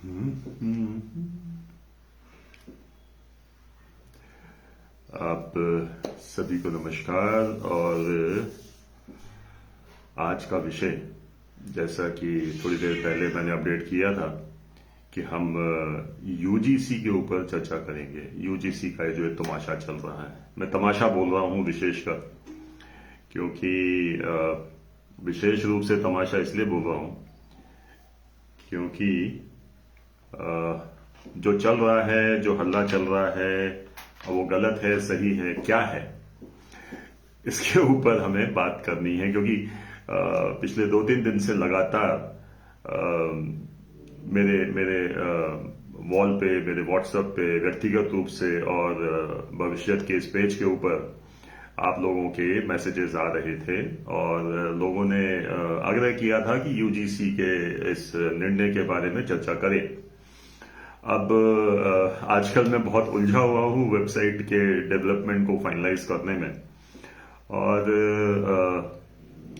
आप सभी को नमस्कार। और आज का विषय, जैसा कि थोड़ी देर पहले मैंने अपडेट किया था कि हम यूजीसी के ऊपर चर्चा करेंगे। यूजीसी का जो तमाशा चल रहा है, मैं तमाशा बोल रहा हूं विशेषकर, क्योंकि विशेष रूप से तमाशा इसलिए बोल रहा हूं क्योंकि जो चल रहा है, जो हल्ला चल रहा है, वो गलत है, सही है, क्या है, इसके ऊपर हमें बात करनी है। क्योंकि पिछले 2-3 दिन से लगातार मेरे वॉल पे, मेरे व्हाट्सएप पे व्यक्तिगत रूप से और भविष्य के इस पेज के ऊपर आप लोगों के मैसेजेस आ रहे थे और लोगों ने आग्रह किया था कि यूजीसी के इस निर्णय के बारे में चर्चा करें। अब आजकल मैं बहुत उलझा हुआ हूं वेबसाइट के डेवलपमेंट को फाइनलाइज करने में, और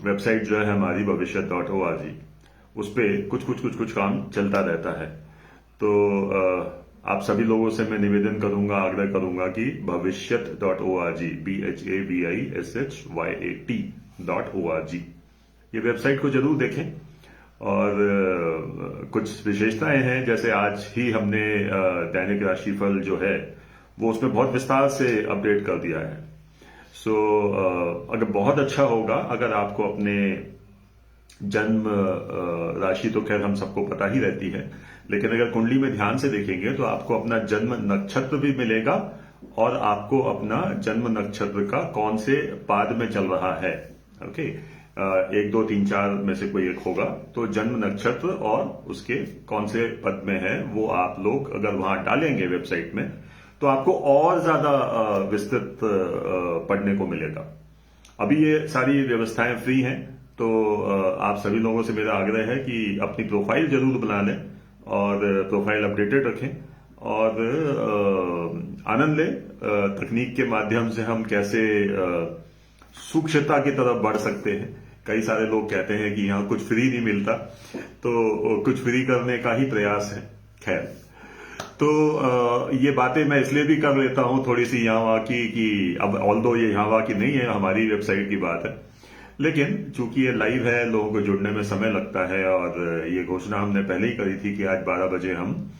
वेबसाइट जो है हमारी भविष्य.org, उस पर कुछ काम चलता रहता है। तो आप सभी लोगों से मैं निवेदन करूंगा, आग्रह करूंगा कि भविष्य.org BHAVISHYAT.org ये वेबसाइट को जरूर देखें। और कुछ विशेषताएं हैं, जैसे आज ही हमने दैनिक राशिफल जो है वो उसमें बहुत विस्तार से अपडेट कर दिया है। सो अगर बहुत अच्छा होगा अगर आपको अपने जन्म राशि तो खैर हम सबको पता ही रहती है, लेकिन अगर कुंडली में ध्यान से देखेंगे तो आपको अपना जन्म नक्षत्र भी मिलेगा और आपको अपना जन्म नक्षत्र का कौन से पाद में चल रहा है, ओके, 1, 2, 3, 4 में से कोई एक होगा, तो जन्म नक्षत्र और उसके कौन से पद में है वो आप लोग अगर वहां डालेंगे वेबसाइट में तो आपको और ज्यादा विस्तृत पढ़ने को मिलेगा। अभी ये सारी व्यवस्थाएं फ्री हैं, तो आप सभी लोगों से मेरा आग्रह है कि अपनी प्रोफाइल जरूर बना लें और प्रोफाइल अपडेटेड रखें और आनंद लें तकनीक के माध्यम से हम कैसे सूक्ष्मता की तरफ बढ़ सकते हैं। कई सारे लोग कहते हैं कि यहाँ कुछ फ्री नहीं मिलता, तो कुछ फ्री करने का ही प्रयास है। खैर, तो ये बातें मैं इसलिए भी कर लेता हूं थोड़ी सी यहाँ वहां की, कि अब ऑल्दो ये यहाँ वहां की नहीं है, हमारी वेबसाइट की बात है, लेकिन चूंकि ये लाइव है, लोगों को जुड़ने में समय लगता है और ये घोषणा हमने पहले ही करी थी कि आज 12 बजे हम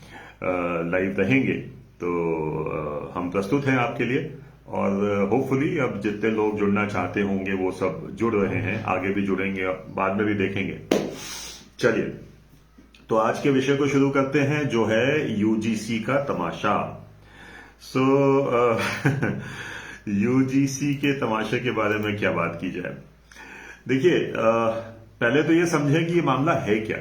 लाइव रहेंगे, तो हम प्रस्तुत हैं आपके लिए। और होपफुली अब जितने लोग जुड़ना चाहते होंगे वो सब जुड़ रहे हैं, आगे भी जुड़ेंगे, बाद में भी देखेंगे। चलिए, तो आज के विषय को शुरू करते हैं, जो है यूजीसी का तमाशा। सो यूजीसी के तमाशे के बारे में क्या बात की जाए। देखिए, पहले तो ये समझें कि ये मामला है क्या।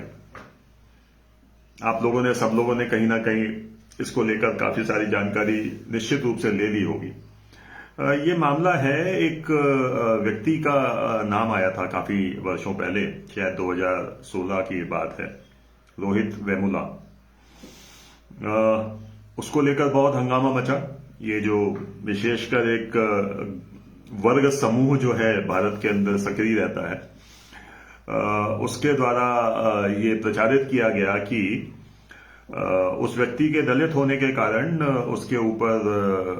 आप लोगों ने, सब लोगों ने कहीं ना कहीं इसको लेकर काफी सारी जानकारी निश्चित रूप से ले ली होगी। ये मामला है, एक व्यक्ति का नाम आया था काफी वर्षों पहले, शायद 2016 की बात है, रोहित वेमुला। उसको लेकर बहुत हंगामा मचा। ये जो विशेषकर एक वर्ग समूह जो है भारत के अंदर सक्रिय रहता है, उसके द्वारा ये प्रचारित किया गया कि उस व्यक्ति के दलित होने के कारण उसके ऊपर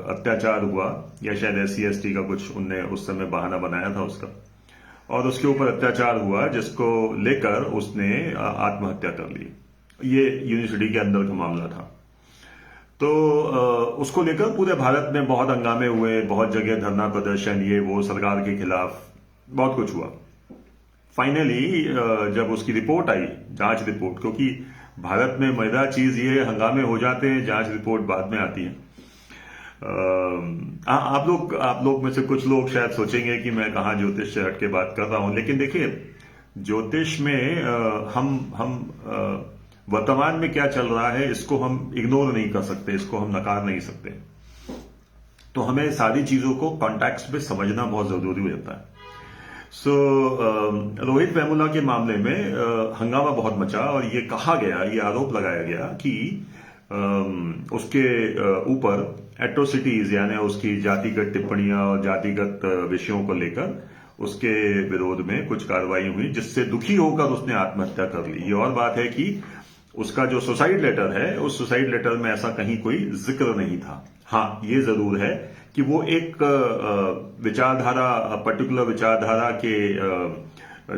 अत्याचार हुआ, या शायद SC/ST का कुछ उनने उस समय बहाना बनाया था उसका, और उसके ऊपर अत्याचार हुआ जिसको लेकर उसने आत्महत्या कर ली। ये यूनिवर्सिटी के अंदर का मामला था। तो उसको लेकर पूरे भारत में बहुत हंगामे हुए, बहुत जगह धरना प्रदर्शन, ये वो, सरकार के खिलाफ बहुत कुछ हुआ। फाइनली जब उसकी रिपोर्ट आई, जांच रिपोर्ट, क्योंकि भारत में मजेदार चीज ये, हंगामे हो जाते हैं, जांच रिपोर्ट बाद में आती है। आप लोग में से कुछ लोग शायद सोचेंगे कि मैं कहाँ ज्योतिष से हट के बात कर रहा हूं, लेकिन देखिए, ज्योतिष में हम वर्तमान में क्या चल रहा है इसको हम इग्नोर नहीं कर सकते, इसको हम नकार नहीं सकते। तो हमें सारी चीजों को कॉन्टेक्स्ट में समझना बहुत जरूरी होता है। सो रोहित वेमुला के मामले में हंगामा बहुत मचा और ये कहा गया, ये आरोप लगाया गया कि उसके ऊपर एट्रोसिटीज, यानी उसकी जातिगत टिप्पणियां और जातिगत विषयों को लेकर उसके विरोध में कुछ कार्रवाई हुई, जिससे दुखी होकर उसने आत्महत्या कर ली। ये और बात है कि उसका जो सुसाइड लेटर है, उस सुसाइड लेटर में ऐसा कहीं कोई जिक्र नहीं था। हाँ, ये जरूर है कि वो एक विचारधारा, पर्टिकुलर विचारधारा के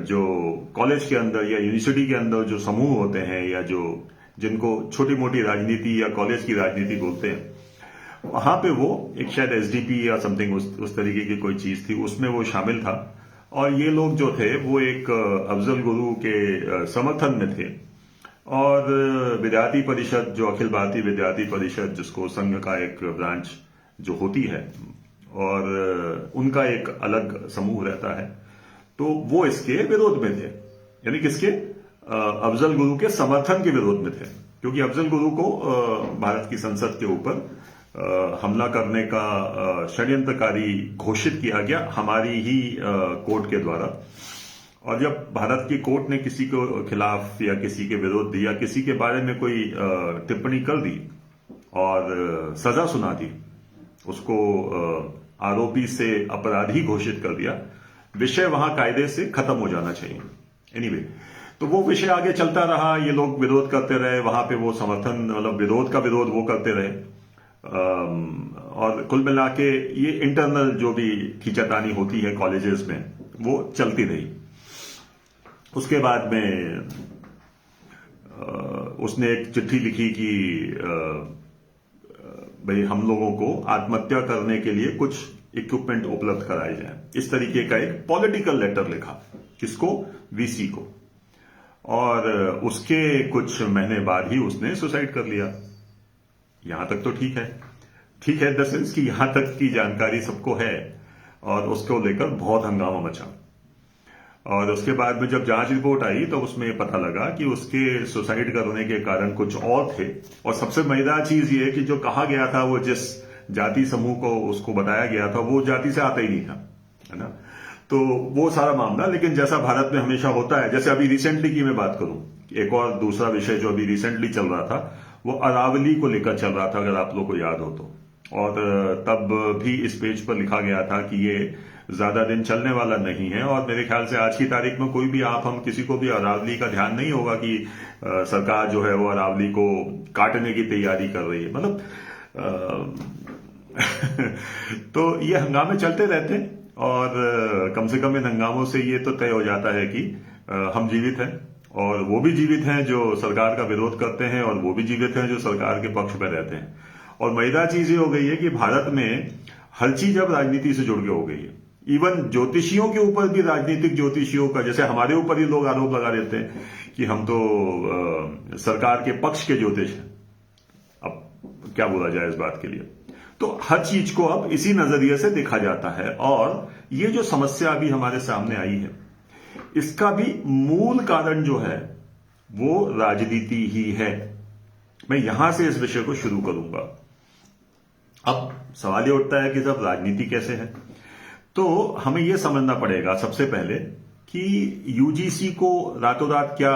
जो कॉलेज के अंदर या यूनिवर्सिटी के अंदर जो समूह होते हैं, या जो जिनको छोटी मोटी राजनीति या कॉलेज की राजनीति बोलते हैं, वहां पे वो एक शायद एसडीपी या समथिंग उस तरीके की कोई चीज थी, उसमें वो शामिल था। और ये लोग जो थे वो एक अफजल गुरु के समर्थन में थे। और विद्यार्थी परिषद, जो अखिल भारतीय विद्यार्थी परिषद, जिसको संघ का एक ब्रांच जो होती है, और उनका एक अलग समूह रहता है, तो वो इसके विरोध में थे। यानी किसके? अफजल गुरु के समर्थन के विरोध में थे, क्योंकि अफजल गुरु को भारत की संसद के ऊपर हमला करने का षड्यंत्रकारी घोषित किया गया हमारी ही कोर्ट के द्वारा। और जब भारत की कोर्ट ने किसी को खिलाफ या किसी के विरोध दिया, किसी के बारे में कोई टिप्पणी कर दी और सजा सुना दी, उसको आरोपी से अपराधी घोषित कर दिया, विषय वहां कायदे से खत्म हो जाना चाहिए। एनीवे, तो वो विषय आगे चलता रहा, ये लोग विरोध करते रहे, वहां पे वो समर्थन, मतलब विरोध का विरोध वो करते रहे। और कुल मिला के ये इंटरनल जो भी खींचातानी होती है कॉलेजेस में, वो चलती रही। उसके बाद में उसने एक चिट्ठी लिखी कि भाई हम लोगों को आत्महत्या करने के लिए कुछ इक्विपमेंट उपलब्ध कराए जाए। इस तरीके का एक पॉलिटिकल लेटर लिखा। किसको? वीसी को। और उसके कुछ महीने बाद ही उसने सुसाइड कर लिया। यहां तक तो ठीक है, ठीक है इन द सेंस कि यहां तक की जानकारी सबको है, और उसको लेकर बहुत हंगामा मचा। और उसके बाद में जब जांच रिपोर्ट आई तो उसमें पता लगा कि उसके सुसाइड करने के कारण कुछ और थे। और सबसे मजेदार चीज ये कि जो कहा गया था, वो जिस जाति समूह को उसको बताया गया था, वो जाति से आता ही नहीं था, है ना। तो वो सारा मामला, लेकिन जैसा भारत में हमेशा होता है, जैसे अभी रिसेंटली की मैं बात करूं, एक और दूसरा विषय जो अभी रिसेंटली चल रहा था, वो अरावली को लेकर चल रहा था, अगर आप लोग को याद हो तो। और तब भी इस पेज पर लिखा गया था कि ये ज्यादा दिन चलने वाला नहीं है। और मेरे ख्याल से आज की तारीख में कोई भी हम किसी को भी अरावली का ध्यान नहीं होगा कि सरकार जो है वो अरावली को काटने की तैयारी कर रही है, मतलब तो ये हंगामे चलते रहते हैं। और कम से कम इन हंगामों से ये तो तय हो जाता है कि हम जीवित हैं, और वो भी जीवित हैं जो सरकार का विरोध करते हैं, और वो भी जीवित हैं जो सरकार के पक्ष में रहते हैं। और मजेदार चीज ये हो गई है कि भारत में हर चीज अब राजनीति से जुड़ के हो गई है। इवन ज्योतिषियों के ऊपर भी, राजनीतिक ज्योतिषियों का, जैसे हमारे ऊपर ही लोग आरोप लगा देते हैं कि हम तो सरकार के पक्ष के ज्योतिष हैं। अब क्या बोला जाए इस बात के लिए? तो हर चीज को अब इसी नजरिए से देखा जाता है। और ये जो समस्या अभी हमारे सामने आई है, इसका भी मूल कारण जो है वो राजनीति ही है। मैं यहां से इस विषय को शुरू करूंगा। अब सवाल ये उठता है कि जब राजनीति कैसे है, तो हमें यह समझना पड़ेगा सबसे पहले कि यूजीसी को रातों रात क्या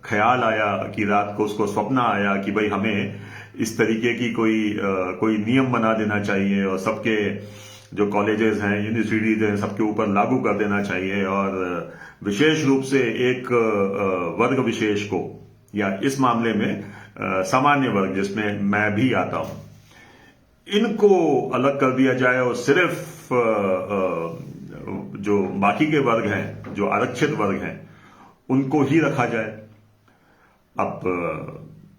ख्याल आया, कि रात को उसको स्वप्न आया कि भाई हमें इस तरीके की कोई नियम बना देना चाहिए, और सबके जो कॉलेजेस हैं, यूनिवर्सिटीज हैं, सबके ऊपर लागू कर देना चाहिए, और विशेष रूप से एक वर्ग विशेष को, या इस मामले में सामान्य वर्ग जिसमें मैं भी आता हूं, इनको अलग कर दिया जाए, और सिर्फ जो बाकी के वर्ग हैं, जो आरक्षित वर्ग हैं, उनको ही रखा जाए। अब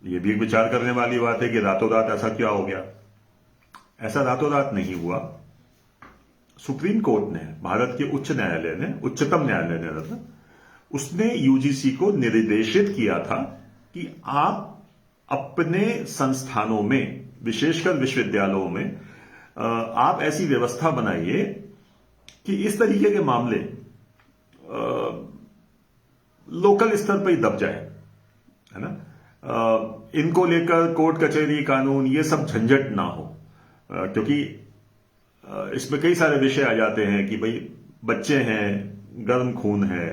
ये भी विचार करने वाली बात है कि रातों रात ऐसा क्या हो गया। ऐसा रातों रात नहीं हुआ। सुप्रीम कोर्ट ने, भारत के उच्च न्यायालय ने, उच्चतम न्यायालय ने, उसने यूजीसी को निर्देशित किया था कि आप अपने संस्थानों में, विशेषकर विश्वविद्यालयों में, आप ऐसी व्यवस्था बनाइए कि इस तरीके के मामले लोकल स्तर पर ही दब जाए, है ना। इनको लेकर कोर्ट कचहरी कानून ये सब झंझट ना हो, क्योंकि इसमें कई सारे विषय आ जाते हैं कि भाई बच्चे हैं, गर्म खून है,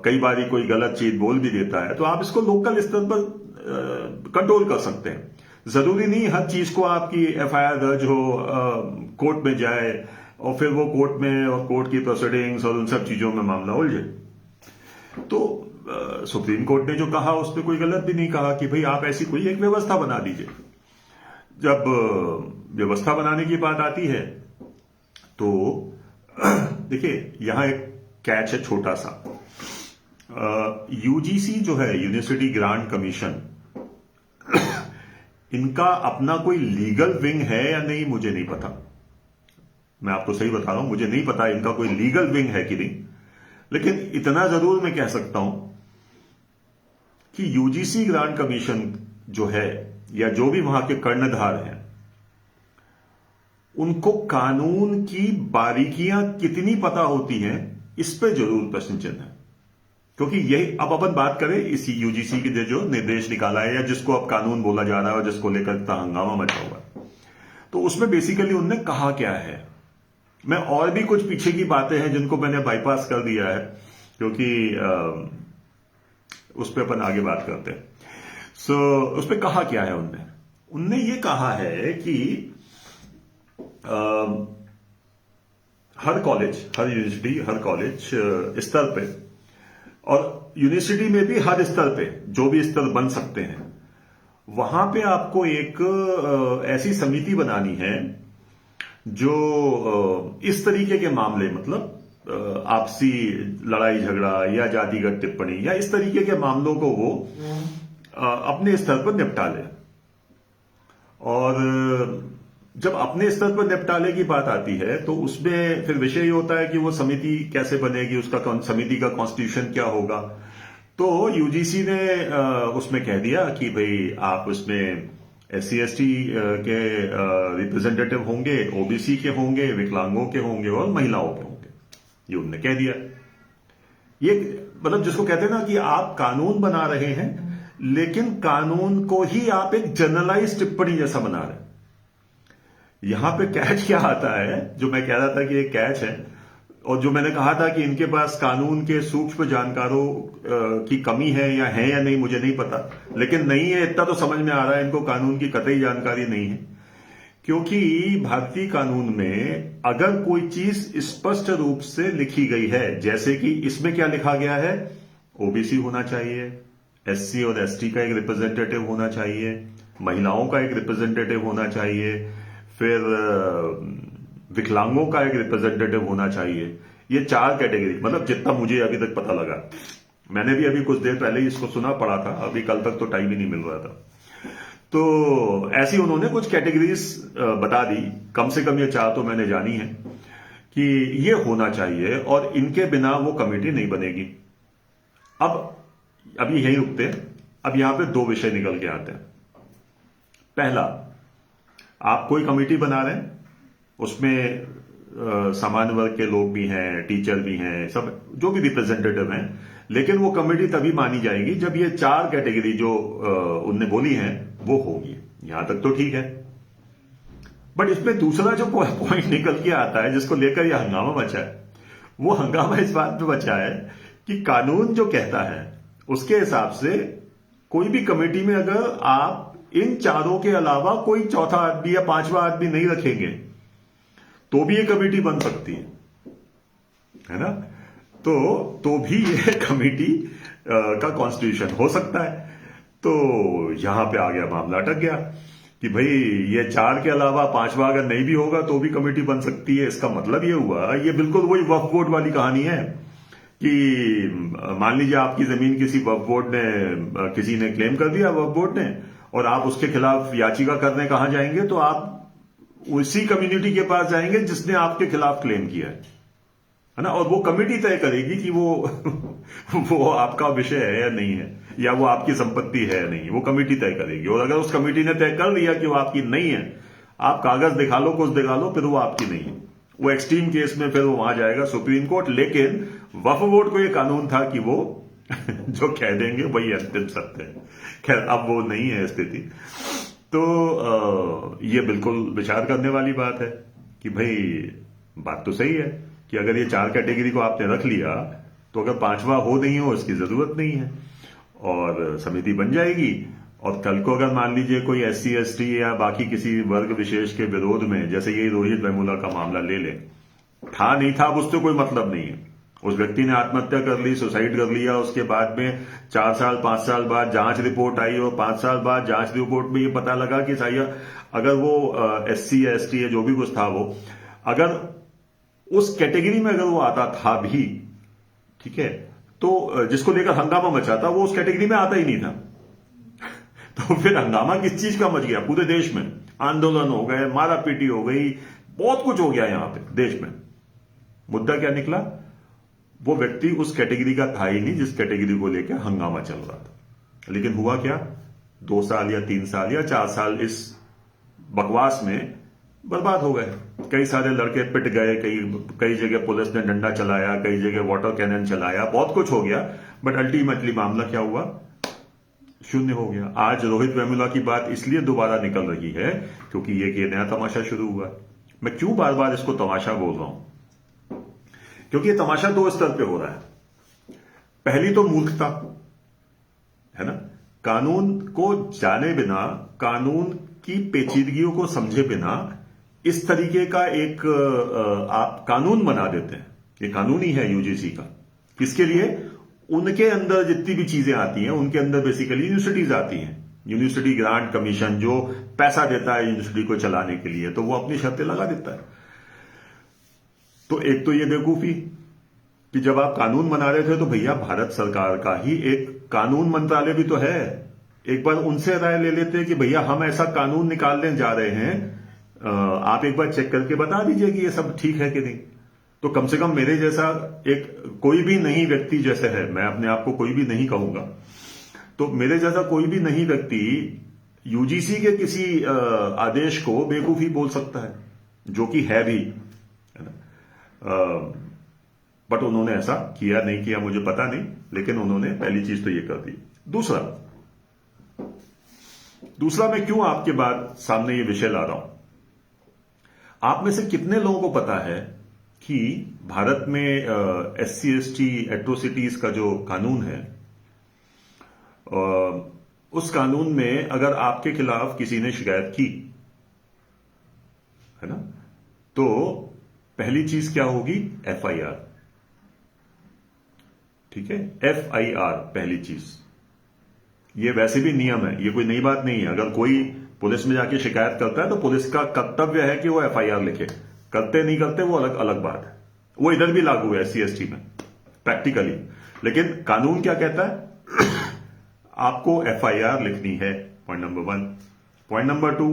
कई बारी कोई गलत चीज बोल भी देता है, तो आप इसको लोकल स्तर पर कंट्रोल कर सकते हैं। जरूरी नहीं हर चीज को आपकी एफआईआर दर्ज हो, कोर्ट में जाए, और फिर वो कोर्ट में और कोर्ट की प्रोसीडिंग्स और उन सब चीजों में मामला उलझे। तो सुप्रीम कोर्ट ने जो कहा उस पर कोई गलत भी नहीं कहा कि भाई आप ऐसी कोई एक व्यवस्था बना दीजिए। जब व्यवस्था बनाने की बात आती है तो देखिए यहां एक कैच है छोटा सा। यूजीसी जो है, यूनिवर्सिटी ग्रांट कमीशन, इनका अपना कोई लीगल विंग है या नहीं मुझे नहीं पता। मैं आपको सही बता रहा हूं, मुझे नहीं पता इनका कोई लीगल विंग है कि नहीं। लेकिन इतना जरूर मैं कह सकता हूं कि यूजीसी ग्रांट कमीशन जो है, या जो भी वहां के कर्णधार हैं, उनको कानून की बारीकियां कितनी पता होती हैं, इस पे जरूर प्रश्न चिन्ह है। क्योंकि यही अब अपन बात करें इसी यूजीसी के जो निर्देश निकाला है, या जिसको अब कानून बोला जा रहा है और जिसको लेकर इतना हंगामा मचा हुआ है, तो उसमें बेसिकली उनने कहा क्या है। मैं और भी कुछ पीछे की बातें हैं जिनको मैंने बाईपास कर दिया है, क्योंकि उस पर अपन आगे बात करते हैं। उस पर कहा क्या है उनने ये कहा है कि हर कॉलेज, हर यूनिवर्सिटी, हर कॉलेज स्तर पे, और यूनिवर्सिटी में भी हर स्तर पे जो भी स्तर बन सकते हैं, वहां पे आपको एक ऐसी समिति बनानी है जो इस तरीके के मामले, मतलब आपसी लड़ाई झगड़ा या जातिगत टिप्पणी या इस तरीके के मामलों को वो अपने स्तर पर निपटा ले। और जब अपने स्तर पर निपटाले की बात आती है तो उसमें फिर विषय ये होता है कि वो समिति कैसे बनेगी, उसका समिति का कॉन्स्टिट्यूशन क्या होगा। तो यूजीसी ने उसमें कह दिया कि भाई आप उसमें SC ST के रिप्रेजेंटेटिव होंगे, ओबीसी के होंगे, विकलांगों के होंगे और महिलाओं के होंगे। ये उन्होंने कह दिया। ये मतलब जिसको कहते हैं ना कि आप कानून बना रहे हैं, लेकिन कानून को ही आप एक जनरलाइज टिप्पणी जैसा बना रहे हैं। यहां पे कैच क्या आता है, जो मैं कह रहा था कि एक कैच है, और जो मैंने कहा था कि इनके पास कानून के सूक्ष्म जानकारों की कमी है या नहीं मुझे नहीं पता, लेकिन नहीं है इतना तो समझ में आ रहा है, इनको कानून की कतई जानकारी नहीं है। क्योंकि भारतीय कानून में अगर कोई चीज स्पष्ट रूप से लिखी गई है, जैसे कि इसमें क्या लिखा गया है, ओबीसी होना चाहिए, SC और ST का एक रिप्रेजेंटेटिव होना चाहिए, महिलाओं का एक रिप्रेजेंटेटिव होना चाहिए, फिर विकलांगों का एक रिप्रेजेंटेटिव होना चाहिए। ये 4 कैटेगरी, मतलब जितना मुझे अभी तक पता लगा, मैंने भी अभी कुछ देर पहले ही इसको सुना पड़ा था, अभी कल तक तो टाइम ही नहीं मिल रहा था। तो ऐसी उन्होंने कुछ कैटेगरीज बता दी, कम से कम ये 4 तो मैंने जानी है कि ये होना चाहिए, और इनके बिना वो कमेटी नहीं बनेगी। अभी यही रुकते हैं। अब यहां पे 2 विषय निकल के आते हैं। पहला, आप कोई कमेटी बना रहे हैं, उसमें सामान्य वर्ग के लोग भी हैं, टीचर भी हैं, सब जो भी रिप्रेजेंटेटिव हैं, लेकिन वो कमेटी तभी मानी जाएगी जब ये 4 कैटेगरी जो उनने बोली हैं वो होगी। यहां तक तो ठीक है, बट इसमें दूसरा जो पॉइंट निकल के आता है, जिसको लेकर यह हंगामा बचा है, वो हंगामा इस बात पे बचा है कि कानून जो कहता है उसके हिसाब से कोई भी कमेटी में अगर आप इन 4 के अलावा कोई चौथा आदमी या 5वां आदमी नहीं रखेंगे तो भी ये कमेटी बन सकती है ना। तो भी ये कमेटी का कॉन्स्टिट्यूशन हो सकता है। तो यहां पे आ गया मामला, अटक गया कि भाई ये 4 के अलावा 5वां अगर नहीं भी होगा तो भी कमेटी बन सकती है। इसका मतलब ये हुआ, ये बिल्कुल वही वक्फ बोर्ड वाली कहानी है कि मान लीजिए आपकी जमीन किसी वक्फ बोर्ड ने, किसी ने क्लेम कर दिया वक्फ बोर्ड ने, और आप उसके खिलाफ याचिका करने कहां जाएंगे, तो आप उसी कम्युनिटी के पास जाएंगे जिसने आपके खिलाफ क्लेम किया है ना। और वो कमेटी तय करेगी कि वो आपका विषय है या नहीं है, या वो आपकी संपत्ति है या नहीं, वो कमेटी तय करेगी। और अगर उस कमेटी ने तय कर दिया कि वो आपकी नहीं है, आप कागज दिखा लो, कुछ दिखा लो, फिर वो आपकी नहीं है। वो एक्सट्रीम केस में फिर वो वहां जाएगा सुप्रीम कोर्ट। लेकिन वक्फ बोर्ड को ये कानून था कि वो जो कह देंगे वही अंतिम सत्य है। खैर अब वो नहीं है स्थिति। तो ये बिल्कुल विचार करने वाली बात है कि भाई बात तो सही है कि अगर ये 4 कैटेगरी को आपने रख लिया तो अगर 5वां हो नहीं हो इसकी जरूरत नहीं है, और समिति बन जाएगी। और कल को अगर मान लीजिए कोई SC ST या बाकी किसी वर्ग विशेष के विरोध में, जैसे ये रोहित वेमुला का मामला ले ले, था नहीं था अब उससे कोई मतलब नहीं है, उस व्यक्ति ने आत्महत्या कर ली, सुसाइड कर लिया, उसके बाद में 4 साल 5 साल बाद जांच रिपोर्ट आई और 5 साल बाद जांच रिपोर्ट में ये पता लगा कि शायद अगर वो SC या ST या जो भी कुछ था, वो अगर उस कैटेगरी में अगर वो आता था भी, ठीक है, तो जिसको लेकर हंगामा मचा था वो उस कैटेगरी में आता ही नहीं था। तो फिर हंगामा किस चीज का मच गया? पूरे देश में आंदोलन हो गए, मारा पीटी हो गई, बहुत कुछ हो गया यहां पे देश में। मुद्दा क्या निकला? वो व्यक्ति उस कैटेगरी का था ही नहीं जिस कैटेगरी को लेकर हंगामा चल रहा था। लेकिन हुआ क्या? 2 साल या 3 साल या 4 साल इस बकवास में बर्बाद हो गए। कई सारे लड़के पिट गए, कई जगह पुलिस ने डंडा चलाया, कई जगह वाटर कैनन चलाया, बहुत कुछ हो गया, बट अल्टीमेटली मामला क्या हुआ? शून्य हो गया। आज रोहित वेमुला की बात इसलिए दोबारा निकल रही है क्योंकि ये नया तमाशा शुरू हुआ। मैं क्यों बार बार इसको तमाशा बोल रहा हूं? क्योंकि ये तमाशा 2 स्तर पे हो रहा है। पहली तो मूर्खता है ना, कानून को जाने बिना, कानून की पेचीदगियों को समझे बिना इस तरीके का एक आप कानून बना देते हैं। ये कानून ही है यूजीसी का। किसके लिए? उनके अंदर जितनी भी चीजें आती हैं, उनके अंदर बेसिकली यूनिवर्सिटीज आती हैं। यूनिवर्सिटी ग्रांट कमीशन जो पैसा देता है यूनिवर्सिटी को चलाने के लिए, तो वो अपनी शर्तें लगा देता है। तो एक तो ये बेवकूफी कि जब आप कानून बना रहे थे तो भैया भारत सरकार का ही एक कानून मंत्रालय भी तो है, एक बार उनसे राय ले लेते हैं कि भैया हम ऐसा कानून निकालने जा रहे हैं, आप एक बार चेक करके बता दीजिए कि ये सब ठीक है कि नहीं। तो कम से कम मेरे जैसा एक कोई भी नहीं व्यक्ति जैसे है, मैं अपने आप को कोई भी नहीं कहूंगा, तो मेरे जैसा कोई भी नहीं व्यक्ति यूजीसी के किसी आदेश को बेवकूफी बोल सकता है, जो कि है भी, है ना। बट उन्होंने ऐसा किया नहीं किया मुझे पता नहीं, लेकिन उन्होंने पहली चीज तो ये कर दी। दूसरा मैं क्यों आपके बाद सामने ये विषय ला रहा हूं? आप में से कितने लोगों को पता है कि भारत में SC ST एट्रोसिटीज का जो कानून है, उस कानून में अगर आपके खिलाफ किसी ने शिकायत की, है ना, तो पहली चीज क्या होगी? FIR। ठीक है, FIR पहली चीज। ये वैसे भी नियम है, ये कोई नई बात नहीं है। अगर कोई पुलिस में जाके शिकायत करता है तो पुलिस का कर्तव्य है कि वो FIR लिखे। करते नहीं करते वो अलग बात है। वो इधर भी लागू है SC ST में प्रैक्टिकली। लेकिन कानून क्या कहता है? आपको FIR लिखनी है, पॉइंट नंबर 1। पॉइंट नंबर 2,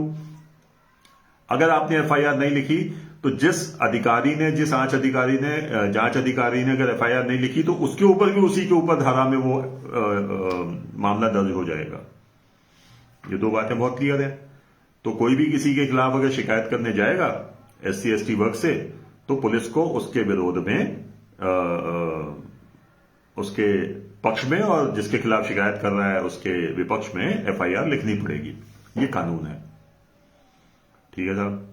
अगर आपने FIR नहीं लिखी तो जिस अधिकारी ने, जिस जांच अधिकारी ने अगर FIR नहीं लिखी तो उसके ऊपर भी उसी के ऊपर धारा में वो मामला दर्ज हो जाएगा। ये 2 बातें बहुत क्लियर है। तो कोई भी किसी के खिलाफ अगर शिकायत करने जाएगा SC ST वर्ग से, तो पुलिस को उसके विरोध में, उसके पक्ष में, और जिसके खिलाफ शिकायत कर रहा है उसके विपक्ष में FIR लिखनी पड़ेगी। ये कानून है, ठीक है साहब।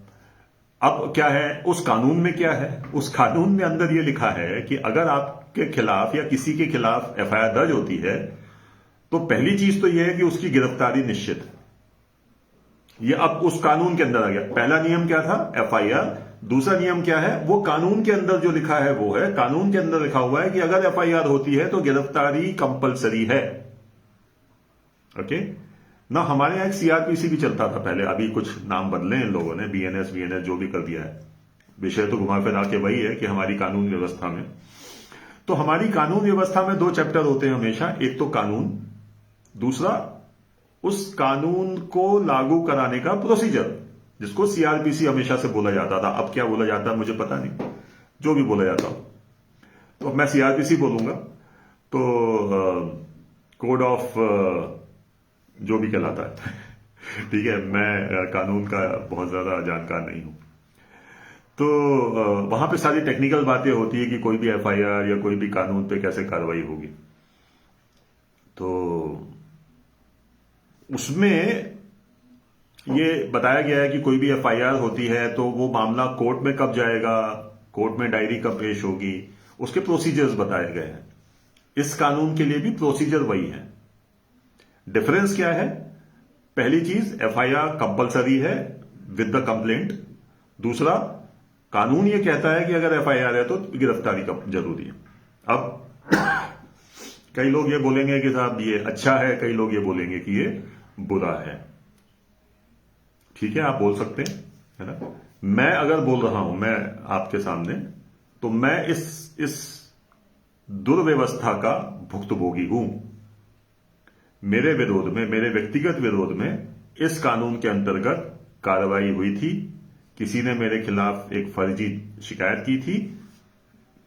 अब क्या है उस कानून में? क्या है उस कानून में? अंदर ये लिखा है कि अगर आपके खिलाफ या किसी के खिलाफ FIR दर्ज होती है तो पहली चीज तो यह है कि उसकी गिरफ्तारी निश्चित है। ये अब उस कानून के अंदर आ गया। पहला नियम क्या था? FIR। दूसरा नियम क्या है? वो कानून के अंदर जो लिखा है वो है, कानून के अंदर लिखा हुआ है कि अगर FIR होती है तो गिरफ्तारी कंपलसरी है। ओके ना। हमारे यहां एक CRPC भी चलता था पहले, अभी कुछ नाम बदले इन लोगों ने, BNS जो भी कर दिया है। विषय तो घुमा फिरा के वही है कि हमारी कानून व्यवस्था में, तो हमारी कानून व्यवस्था में 2 चैप्टर होते हैं हमेशा। एक तो कानून, दूसरा उस कानून को लागू कराने का प्रोसीजर, जिसको CRPC हमेशा से बोला जाता था। अब क्या बोला जाता है मुझे पता नहीं, जो भी बोला जाता हो। तो मैं CRPC बोलूंगा, तो कोड ऑफ जो भी कहलाता है। ठीक है, मैं कानून का बहुत ज्यादा जानकार नहीं हूं। तो वहां पे सारी टेक्निकल बातें होती है कि कोई भी FIR या कोई भी कानून पे कैसे कार्रवाई होगी। तो उसमें ये बताया गया है कि कोई भी FIR होती है तो वो मामला कोर्ट में कब जाएगा, कोर्ट में डायरी कब पेश होगी, उसके प्रोसीजर्स बताए गए हैं। इस कानून के लिए भी प्रोसीजर वही है। डिफरेंस क्या है? पहली चीज, FIR कंपलसरी है विद द कंप्लेंट। दूसरा, कानून ये कहता है कि अगर FIR है तो गिरफ्तारी जरूरी है। अब कई लोग ये बोलेंगे कि साहब ये अच्छा है, कई लोग ये बोलेंगे कि ये बुरा है। ठीक है, आप बोल सकते हैं, है ना। मैं अगर बोल रहा हूं मैं आपके सामने, तो मैं इस दुर्व्यवस्था का भुक्तभोगी हूं। मेरे विरोध में, मेरे व्यक्तिगत विरोध में इस कानून के अंतर्गत कार्रवाई हुई थी। किसी ने मेरे खिलाफ एक फर्जी शिकायत की थी,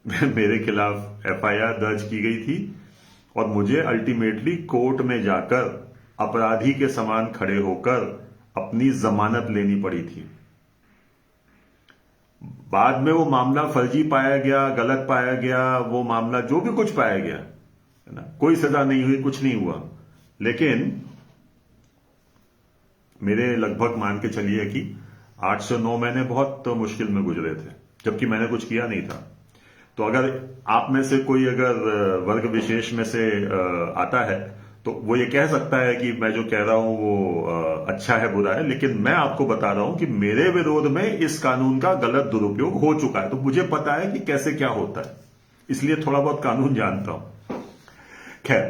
मेरे खिलाफ एफआईआर दर्ज की गई थी और मुझे अल्टीमेटली कोर्ट में जाकर अपराधी के समान खड़े होकर अपनी जमानत लेनी पड़ी थी। बाद में वो मामला फर्जी पाया गया, गलत पाया गया, वो मामला जो भी कुछ पाया गया, है ना, कोई सजा नहीं हुई, कुछ नहीं हुआ। लेकिन मेरे लगभग मान के चलिए कि 8 से 9 महीने बहुत मुश्किल में गुजरे थे, जबकि मैंने कुछ किया नहीं था। तो अगर आप में से कोई अगर वर्ग विशेष में से आता है तो वो ये कह सकता है कि मैं जो कह रहा हूं वो अच्छा है, बुरा है, लेकिन मैं आपको बता रहा हूं कि मेरे विरोध में इस कानून का गलत दुरुपयोग हो चुका है। तो मुझे पता है कि कैसे क्या होता है, इसलिए थोड़ा बहुत कानून जानता हूं। खैर,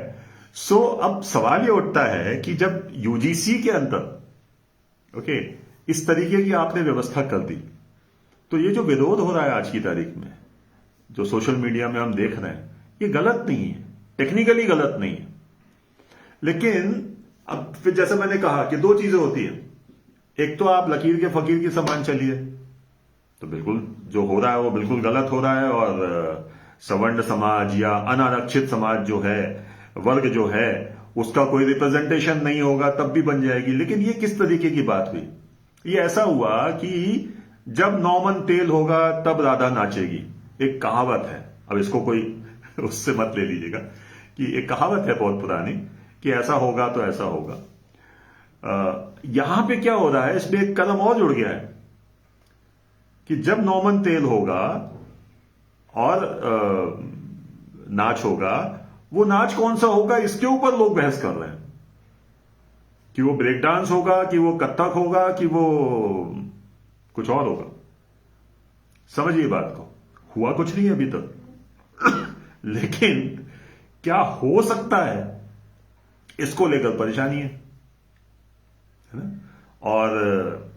अब सवाल ये उठता है कि जब यूजीसी के अंदर ओके इस तरीके की आपने व्यवस्था कर दी, तो ये जो विरोध हो रहा है आज की तारीख में, जो सोशल मीडिया में हम देख रहे हैं, ये गलत नहीं है, टेक्निकली गलत नहीं है। लेकिन अब फिर जैसे मैंने कहा कि दो चीजें होती हैं, एक तो आप लकीर के फकीर की समान चलिए, तो बिल्कुल जो हो रहा है वो बिल्कुल गलत हो रहा है, और सवर्ण समाज या अनारक्षित समाज जो है, वर्ग जो है, उसका कोई रिप्रेजेंटेशन नहीं होगा तब भी बन जाएगी। लेकिन ये किस तरीके की बात हुई? ये ऐसा हुआ कि जब नौमन तेल होगा तब राधा नाचेगी, एक कहावत है। अब इसको कोई उससे मत ले लीजिएगा, कि एक कहावत है बहुत पुरानी कि ऐसा होगा तो ऐसा होगा। यहां पे क्या हो रहा है, इसमें एक कदम और जुड़ गया है कि जब नौमन तेल होगा और नाच होगा, वो नाच कौन सा होगा इसके ऊपर लोग बहस कर रहे हैं, कि वो ब्रेक डांस होगा, कि वो कथक होगा, कि वो कुछ और होगा। समझिए बात को, हुआ कुछ नहीं अभी तक लेकिन क्या हो सकता है इसको लेकर परेशानी है ना। और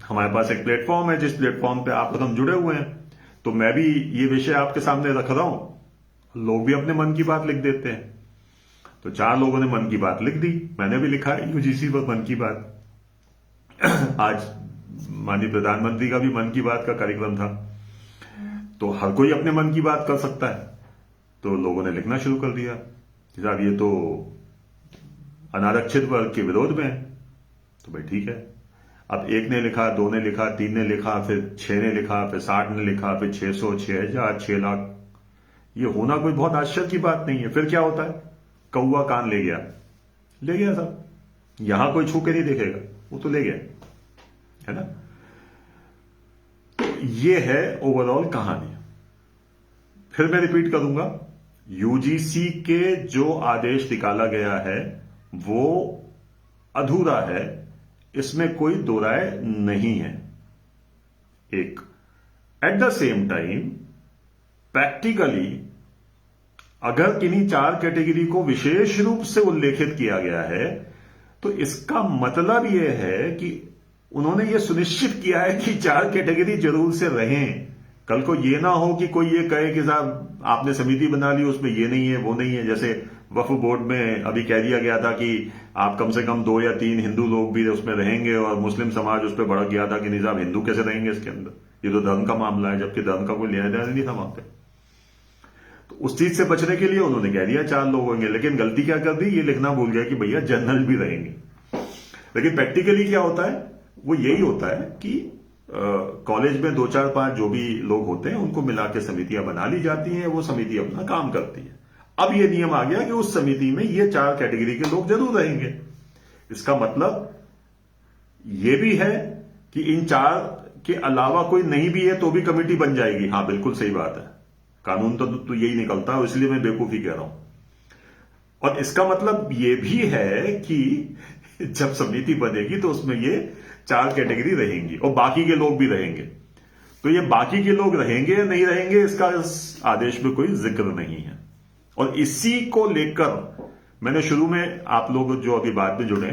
हमारे पास एक प्लेटफॉर्म है, जिस प्लेटफॉर्म पे आप और हम जुड़े हुए हैं, तो मैं भी ये विषय आपके सामने रख रहा हूं। लोग भी अपने मन की बात लिख देते हैं, तो 4 लोगों ने मन की बात लिख दी, मैंने भी लिखा है यूजीसी पर मन की बात। आज माननीय प्रधानमंत्री का भी मन की बात का कार्यक्रम था, तो हर कोई अपने मन की बात कर सकता है। तो लोगों ने लिखना शुरू कर दिया कि साहब ये तो अनारक्षित वर्ग के विरोध में है। तो भाई ठीक है, अब 1 ने लिखा, 2 ने लिखा, 3 ने लिखा, फिर 6 ने लिखा, फिर 60 ने लिखा, फिर 600, 6000, 6 लाख। ये होना कोई बहुत आश्चर्य की बात नहीं है। फिर क्या होता है, कौवा कान ले गया साहब, यहां कोई छू के नहीं देखेगा, वो तो ले गया, है ना। तो ये है ओवरऑल कहानी। फिर मैं रिपीट करूंगा, यूजीसी के जो आदेश निकाला गया है वो अधूरा है, इसमें कोई दो राय नहीं है। एक, at the same time practically अगर किन्हीं 4 कैटेगरी को विशेष रूप से उल्लेखित किया गया है, तो इसका मतलब यह है कि उन्होंने यह सुनिश्चित किया है कि 4 कैटेगरी जरूर से रहें। कल को यह ना हो कि कोई ये कहे कि साहब आपने समिति बना ली, उसमें ये नहीं है, वो नहीं है। जैसे वक्फ बोर्ड में अभी कह दिया गया था कि आप कम से कम 2 या 3 हिंदू लोग भी उसमें रहेंगे, और मुस्लिम समाज उस पर भड़क गया था कि नहीं साहब हिंदू कैसे रहेंगे इसके अंदर, ये तो धर्म का मामला है, जबकि धर्म का कोई लेना देना नहीं था वहां पे। तो उस चीज से बचने के लिए उन्होंने कह दिया 4 लोग होंगे, लेकिन गलती क्या कर दी, ये लिखना भूल गया कि भैया जनरल भी रहेंगे। लेकिन प्रैक्टिकली क्या होता है, वो यही होता है कि कॉलेज में 2, 4, 5 जो भी लोग होते हैं उनको मिला के समितियां बना ली जाती हैं, वो समिति अपना काम करती है। अब ये नियम आ गया कि उस समिति में ये 4 कैटेगरी के लोग जरूर रहेंगे। इसका मतलब ये भी है कि इन 4 के अलावा कोई नहीं भी है तो भी कमेटी बन जाएगी। हाँ बिल्कुल सही बात है, कानून तो यही निकलता है, इसलिए मैं बेवकूफी कह रहा हूं। और इसका मतलब ये भी है कि जब समिति बनेगी तो उसमें ये 4 कैटेगरी रहेंगी और बाकी के लोग भी रहेंगे। तो ये बाकी के लोग रहेंगे या नहीं रहेंगे, इसका इस आदेश में कोई जिक्र नहीं है। और इसी को लेकर मैंने शुरू में, आप लोग जो अभी बाद में जुड़े,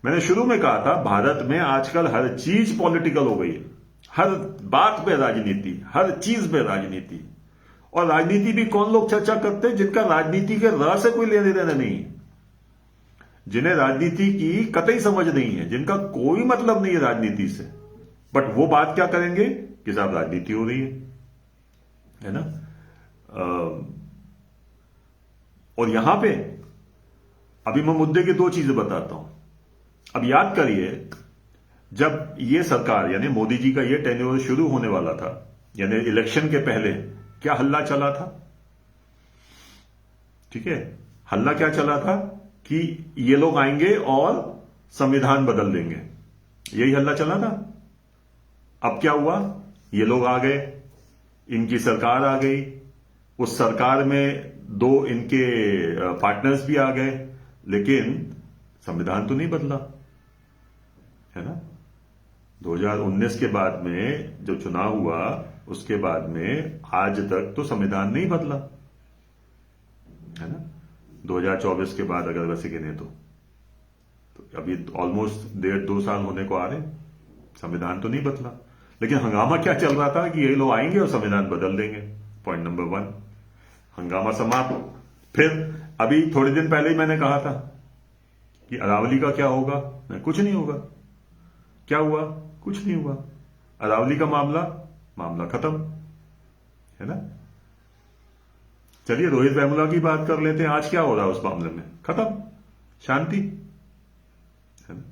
मैंने शुरू में कहा था भारत में आजकल हर चीज पॉलिटिकल हो गई है, हर बात पे राजनीति, हर चीज पे राजनीति। और राजनीति भी कौन लोग चर्चा करते हैं? जिनका राजनीति के राह से कोई लेने देना नहीं है, जिन्हें राजनीति की कतई समझ नहीं है, जिनका कोई मतलब नहीं है राजनीति से, बट वो बात क्या करेंगे कि साहब राजनीति हो रही है ना। और यहां पे अभी मैं मुद्दे की दो चीजें बताता हूं। अब याद करिए, जब ये सरकार यानी मोदी जी का ये टेन्योर शुरू होने वाला था, यानी इलेक्शन के पहले क्या हल्ला चला था? ठीक है, हल्ला क्या चला था कि ये लोग आएंगे और संविधान बदल देंगे, यही हल्ला चला था। अब क्या हुआ? ये लोग आ गए, इनकी सरकार आ गई, उस सरकार में दो इनके पार्टनर्स भी आ गए, लेकिन संविधान तो नहीं बदला, है ना। 2019 के बाद में जो चुनाव हुआ, उसके बाद में आज तक तो संविधान नहीं बदला, है ना। 2024 के बाद अगर वैसे गिने तो अभी ऑलमोस्ट 1.5-2 साल होने को आ रहे, संविधान तो नहीं बदला। लेकिन हंगामा क्या चल रहा था कि ये लोग आएंगे और संविधान बदल देंगे। पॉइंट नंबर 1, हंगामा समाप्त। फिर अभी थोड़े दिन पहले ही मैंने कहा था कि अरावली का क्या होगा? कुछ नहीं होगा। क्या हुआ? कुछ नहीं हुआ। अरावली का मामला खत्म, है ना। चलिए रोहित वेमुला की बात कर लेते हैं। आज क्या हो रहा है उस मामले में? खत्म, शांति, है ना।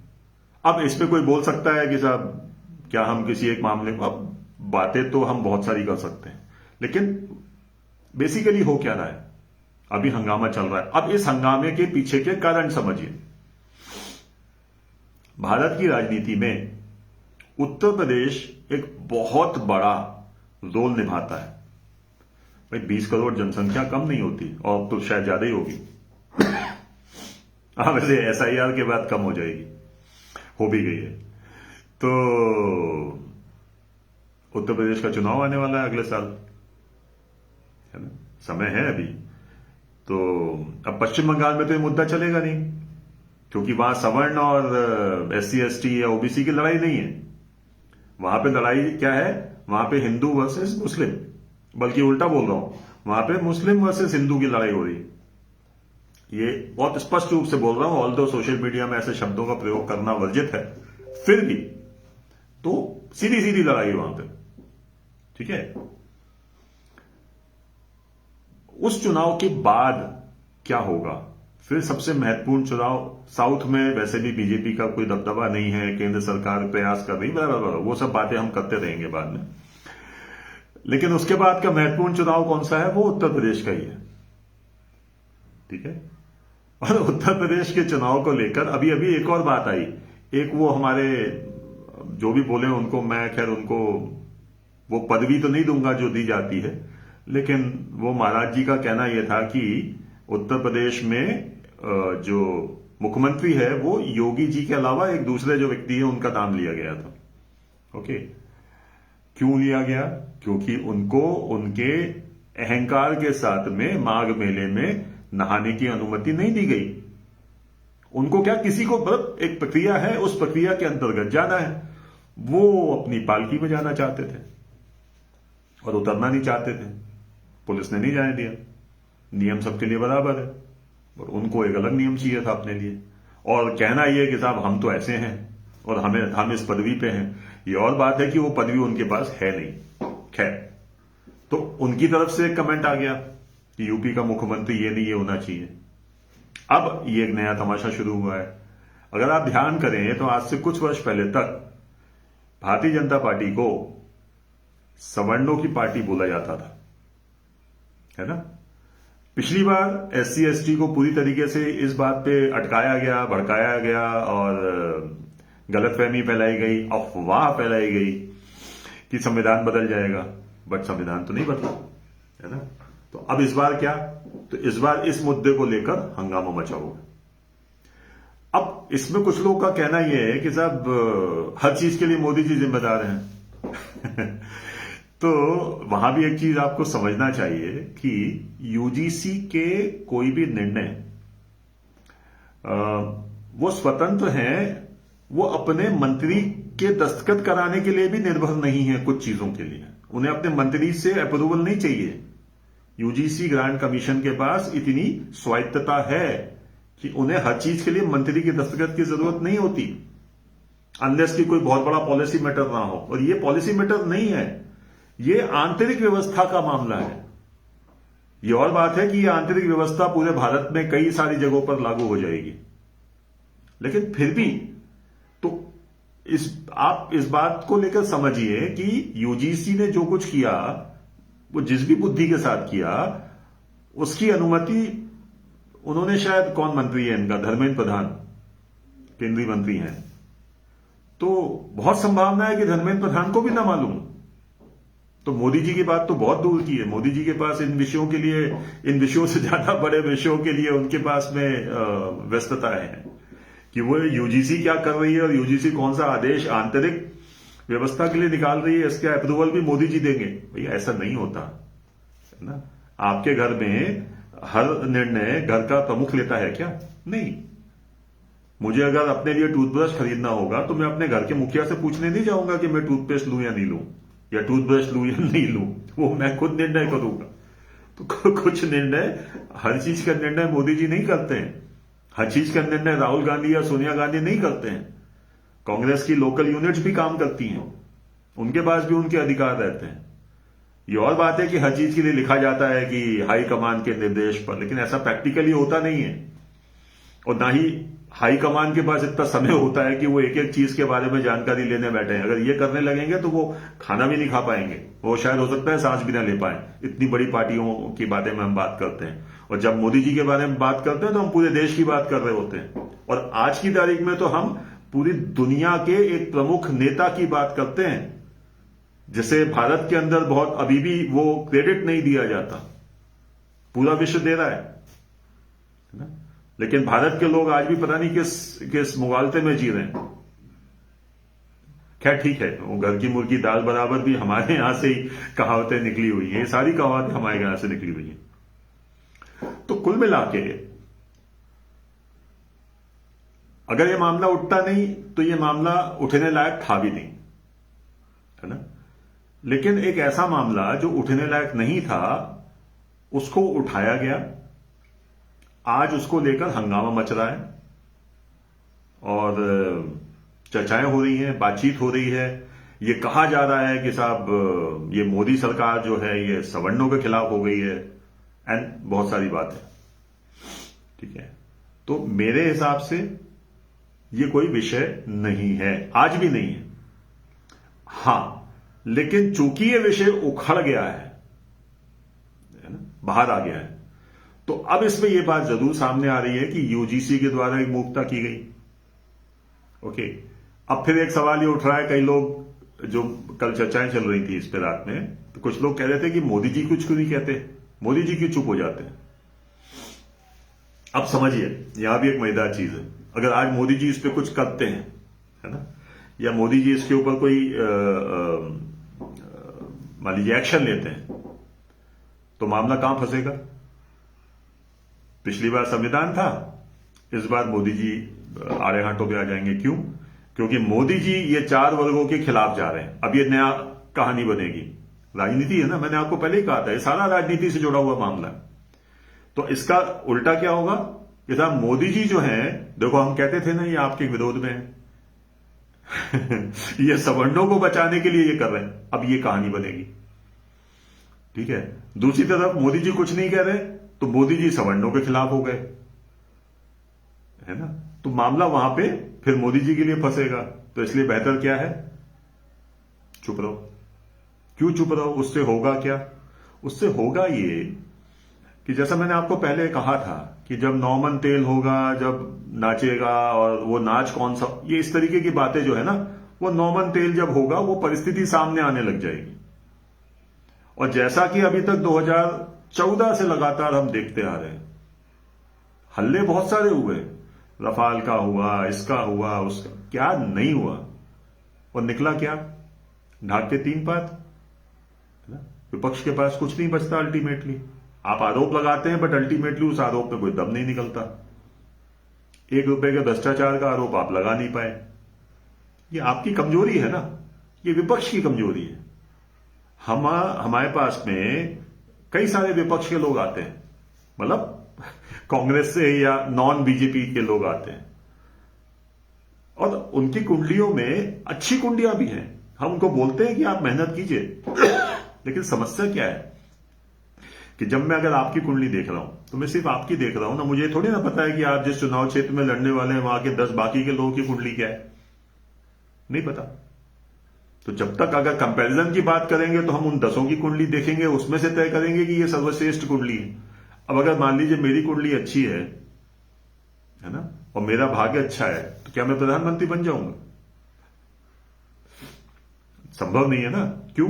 अब इस पे कोई बोल सकता है कि साहब क्या हम किसी एक मामले को, अब बातें तो हम बहुत सारी कर सकते हैं, लेकिन बेसिकली हो क्या रहा है? अभी हंगामा चल रहा है। अब इस हंगामे के पीछे के कारण समझिए। भारत की राजनीति में उत्तर प्रदेश एक बहुत बड़ा रोल निभाता है। भाई 20 करोड़ जनसंख्या कम नहीं होती, और तो शायद ज्यादा ही होगी। हाँ, वैसे SIR के बाद कम हो जाएगी, हो भी गई है। तो उत्तर प्रदेश का चुनाव आने वाला है अगले साल, है ना, समय है अभी। तो अब पश्चिम बंगाल में तो ये मुद्दा चलेगा नहीं, क्योंकि वहां सवर्ण और SC ST या OBC की लड़ाई नहीं है। वहां पे लड़ाई क्या है? वहां पे हिंदू वर्सेस मुस्लिम, बल्कि उल्टा बोल रहा हूं, वहां पे मुस्लिम वर्सेस हिंदू की लड़ाई हो रही है। ये बहुत स्पष्ट रूप से बोल रहा हूं, ऑल्दो सोशल मीडिया में ऐसे शब्दों का प्रयोग करना वर्जित है, फिर भी तो सीधी सीधी लड़ाई है वहां पे, ठीक है। उस चुनाव के बाद क्या होगा? फिर सबसे महत्वपूर्ण चुनाव साउथ में, वैसे भी बीजेपी का कोई दबदबा नहीं है, केंद्र सरकार प्रयास कर रही, बराबर, वो सब बातें हम करते रहेंगे बाद में। लेकिन उसके बाद का महत्वपूर्ण चुनाव कौन सा है? वो उत्तर प्रदेश का ही है, ठीक है। और उत्तर प्रदेश के चुनाव को लेकर अभी अभी एक और बात आई। एक वो हमारे जो भी बोले उनको मैं, खैर उनको वो पदवी तो नहीं दूंगा जो दी जाती है, लेकिन वो महाराज जी का कहना यह था कि उत्तर प्रदेश में जो मुख्यमंत्री है वो योगी जी के अलावा एक दूसरे जो व्यक्ति है उनका नाम लिया गया था। ओके, क्यों लिया गया? क्योंकि उनको उनके अहंकार के साथ में माघ मेले में नहाने की अनुमति नहीं दी गई। उनको क्या, किसी को मतलब एक प्रक्रिया है, उस प्रक्रिया के अंतर्गत जाना है। वो अपनी पालकी में जाना चाहते थे और उतरना नहीं चाहते थे, पुलिस ने नहीं जाने दिया। नियम सबके लिए बराबर है, और उनको एक अलग नियम चाहिए था अपने लिए, और कहना यह कि साहब हम तो ऐसे हैं और हम इस पदवी पे हैं। ये और बात है कि वो पदवी उनके पास है नहीं। खैर, तो उनकी तरफ से एक कमेंट आ गया कि यूपी का मुख्यमंत्री ये नहीं, ये होना चाहिए। अब ये एक नया तमाशा शुरू हुआ है। अगर आप ध्यान करें तो आज से कुछ वर्ष पहले तक भारतीय जनता पार्टी को सवर्णों की पार्टी बोला जाता था, है ना। पिछली बार SC ST को पूरी तरीके से इस बात पे अटकाया गया, भड़काया गया और गलतफहमी फैलाई गई, अफवाह फैलाई गई कि संविधान बदल जाएगा, बट संविधान तो नहीं बदला, है ना। तो अब इस बार क्या? तो इस बार इस मुद्दे को लेकर हंगामा मचा हुआ। अब इसमें कुछ लोगों का कहना यह है कि साहब हर चीज के लिए मोदी जी जिम्मेदार हैं। तो वहां भी एक चीज आपको समझना चाहिए कि यूजीसी के कोई भी निर्णय वो स्वतंत्र हैं, वो अपने मंत्री के दस्तखत कराने के लिए भी निर्भर नहीं है। कुछ चीजों के लिए उन्हें अपने मंत्री से अप्रूवल नहीं चाहिए। यूजीसी ग्रांट कमीशन के पास इतनी स्वायत्तता है कि उन्हें हर चीज के लिए मंत्री के दस्तखत की जरूरत नहीं होती, अनलेस की कोई बहुत बड़ा पॉलिसी मैटर ना हो। और ये पॉलिसी मैटर नहीं है, ये आंतरिक व्यवस्था का मामला है। ये और बात है कि ये आंतरिक व्यवस्था पूरे भारत में कई सारी जगहों पर लागू हो जाएगी, लेकिन फिर भी तो आप इस बात को लेकर समझिए कि यूजीसी ने जो कुछ किया, वो जिस भी बुद्धि के साथ किया, उसकी अनुमति उन्होंने, शायद कौन मंत्री है इनका, धर्मेंद्र प्रधान केंद्रीय मंत्री हैं, तो बहुत संभावना है कि धर्मेंद्र प्रधान को भी ना मालूम। तो मोदी जी की बात तो बहुत दूर की है। मोदी जी के पास इन विषयों के लिए, इन विषयों से ज्यादा बड़े विषयों के लिए उनके पास में व्यस्तता है कि वो यूजीसी क्या कर रही है और यूजीसी कौन सा आदेश आंतरिक व्यवस्था के लिए निकाल रही है, इसका अप्रूवल भी मोदी जी देंगे। भैया ऐसा नहीं होता है ना। आपके घर में हर निर्णय घर का प्रमुख लेता है क्या? नहीं। मुझे अगर अपने लिए टूथब्रश खरीदना होगा तो मैं अपने घर के मुखिया से पूछने नहीं जाऊंगा कि मैं टूथपेस्ट लूं या नहीं लूं, या टूथब्रश लूं या नहीं लूं। वो मैं खुद निर्णय करूंगा। तो कुछ निर्णय, हर चीज का निर्णय मोदी जी नहीं करते हैं, हर चीज का निर्णय राहुल गांधी या सोनिया गांधी नहीं करते हैं। कांग्रेस की लोकल यूनिट्स भी काम करती हैं, उनके पास भी उनके अधिकार रहते हैं। ये और बात है कि हर चीज के लिए लिखा जाता है कि हाई कमान के निर्देश पर, लेकिन ऐसा प्रैक्टिकली होता नहीं है। और ना ही हाई कमान के पास इतना समय होता है कि वो एक एक चीज के बारे में जानकारी लेने बैठे हैं। अगर ये करने लगेंगे तो वो खाना भी नहीं खा पाएंगे, वो शायद हो सकता है सांस भी ना ले पाए। इतनी बड़ी पार्टियों की बातें में हम बात करते हैं, और जब मोदी जी के बारे में बात करते हैं तो हम पूरे देश की बात कर रहे होते हैं। और आज की तारीख में तो हम पूरी दुनिया के एक प्रमुख नेता की बात करते हैं, जिसे भारत के अंदर बहुत अभी भी वो क्रेडिट नहीं दिया जाता। पूरा विश्व दे रहा है ना, लेकिन भारत के लोग आज भी पता नहीं किस मुगालते में जी रहे हैं। खैर ठीक है, वो घर की मुर्गी दाल बराबर भी हमारे यहां से ही कहावतें निकली हुई है, सारी कहावतें हमारे यहां से निकली हुई है। तो कुल मिला के अगर ये मामला उठता नहीं तो ये मामला उठने लायक था भी नहीं, है ना। लेकिन एक ऐसा मामला जो उठने लायक नहीं था, उसको उठाया गया। आज उसको लेकर हंगामा मच रहा है और चर्चाएं हो रही हैं, बातचीत हो रही है। ये कहा जा रहा है कि साहब ये मोदी सरकार जो है ये सवर्णों के खिलाफ हो गई है, एंड बहुत सारी बातें। ठीक है, तो मेरे हिसाब से ये कोई विषय नहीं है, आज भी नहीं है। हां, लेकिन चूंकि ये विषय उखड़ गया है ना, बाहर आ गया है, तो अब इसमें यह बात जरूर सामने आ रही है कि यूजीसी के द्वारा एक मूर्खता की गई। ओके, अब फिर एक सवाल ये उठ रहा है, कई लोग, जो कल चर्चाएं चल रही थी इस पे रात में, तो कुछ लोग कह रहे थे कि मोदी जी कुछ क्यों नहीं कहते, मोदी जी क्यों चुप हो जाते हैं। अब समझिए, यहां भी एक मजेदार चीज है। अगर आज मोदी जी इस पे कुछ करते हैं, है ना, या मोदी जी इसके ऊपर कोई मान लीजिए एक्शन लेते हैं, तो मामला कहां फंसेगा। पिछली बार संविधान था, इस बार मोदी जी आड़े हाथों पे आ जाएंगे। क्यों? क्योंकि मोदी जी ये 4 वर्गों के खिलाफ जा रहे हैं। अब ये नया कहानी बनेगी, राजनीति है ना, मैंने आपको पहले ही कहा था, ये सारा राजनीति से जुड़ा हुआ मामला है। तो इसका उल्टा क्या होगा, ये था मोदी जी जो हैं, देखो हम कहते थे ना ये आपके विरोध में है ये सवर्णों को बचाने के लिए ये कर रहे हैं, अब ये कहानी बनेगी। ठीक है, दूसरी तरफ मोदी जी कुछ नहीं कह रहे तो मोदी जी सवर्णों के खिलाफ हो गए, है ना। तो मामला वहां पे फिर मोदी जी के लिए फंसेगा। तो इसलिए बेहतर क्या है, चुप रहो। क्यों चुप रहो, उससे होगा क्या? उससे होगा ये कि जैसा मैंने आपको पहले कहा था कि जब नौमन तेल होगा, जब नाचेगा, और वो नाच कौन सा, ये इस तरीके की बातें जो है ना, वो नौमन तेल जब होगा वो परिस्थिति सामने आने लग जाएगी। और जैसा कि अभी तक 2014 से लगातार हम देखते आ रहे हैं, हल्ले बहुत सारे हुए, रफाल का हुआ, इसका हुआ, उसका, क्या नहीं हुआ। और निकला क्या, ढाक के 3 पात। है ना? विपक्ष के पास कुछ नहीं बचता अल्टीमेटली। आप आरोप लगाते हैं बट अल्टीमेटली उस आरोप में कोई दम नहीं निकलता। ₹1 के भ्रष्टाचार का आरोप आप लगा नहीं पाए। ये आपकी कमजोरी है ना, ये विपक्ष की कमजोरी है। हमारे पास में कई सारे विपक्ष के लोग आते हैं, मतलब कांग्रेस से या नॉन बीजेपी के लोग आते हैं, और उनकी कुंडलियों में अच्छी कुंडलियां भी हैं। हम उनको बोलते हैं कि आप मेहनत कीजिए, लेकिन समस्या क्या है कि जब मैं अगर आपकी कुंडली देख रहा हूं तो मैं सिर्फ आपकी देख रहा हूं ना, मुझे थोड़ी ना पता है कि आप जिस चुनाव क्षेत्र में लड़ने वाले हैं वहां के 10 बाकी के लोगों की कुंडली क्या है, नहीं पता। तो जब तक अगर कंपैरिजन की बात करेंगे तो हम उन 10 की कुंडली देखेंगे, उसमें से तय करेंगे कि ये सर्वश्रेष्ठ कुंडली है। अब अगर मान लीजिए मेरी कुंडली अच्छी है ना, और मेरा भाग्य अच्छा है, तो क्या मैं प्रधानमंत्री बन जाऊंगा? संभव नहीं है ना। क्यों?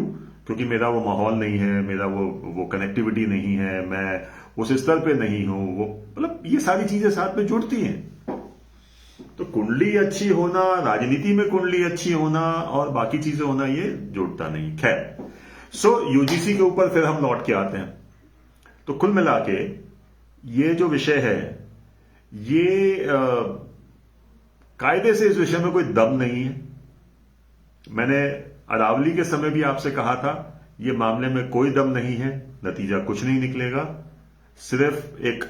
क्योंकि मेरा वो माहौल नहीं है, मेरा वो कनेक्टिविटी नहीं है, मैं उस स्तर पे नहीं हूं, वो मतलब ये सारी चीजें साथ में जुड़ती हैं। तो कुंडली अच्छी होना, राजनीति में कुंडली अच्छी होना और बाकी चीजें होना, ये जुड़ता नहीं। खैर, सो यूजीसी के ऊपर फिर हम लौट के आते हैं। तो कुल मिला के ये जो विषय है, ये कायदे से इस विषय में कोई दम नहीं है। मैंने अरावली के समय भी आपसे कहा था, ये मामले में कोई दम नहीं है, नतीजा कुछ नहीं निकलेगा, सिर्फ एक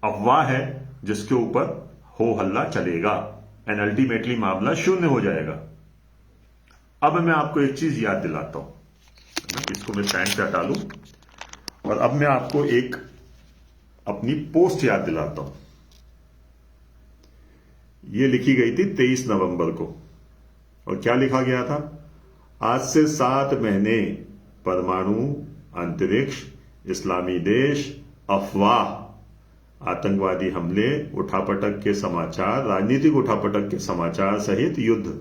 अफवाह है जिसके ऊपर हो हल्ला चलेगा एंड अल्टीमेटली मामला शून्य हो जाएगा। अब मैं आपको एक चीज याद दिलाता हूं, इसको मैं स्टैंड पे हटा लूं, और अब मैं आपको एक अपनी पोस्ट याद दिलाता हूं। ये लिखी गई थी 23 नवंबर को, और क्या लिखा गया था? आज से 7 महीने परमाणु, अंतरिक्ष, इस्लामी देश, अफवाह, आतंकवादी हमले, उठापटक के समाचार, राजनीतिक उठापटक के समाचार सहित युद्ध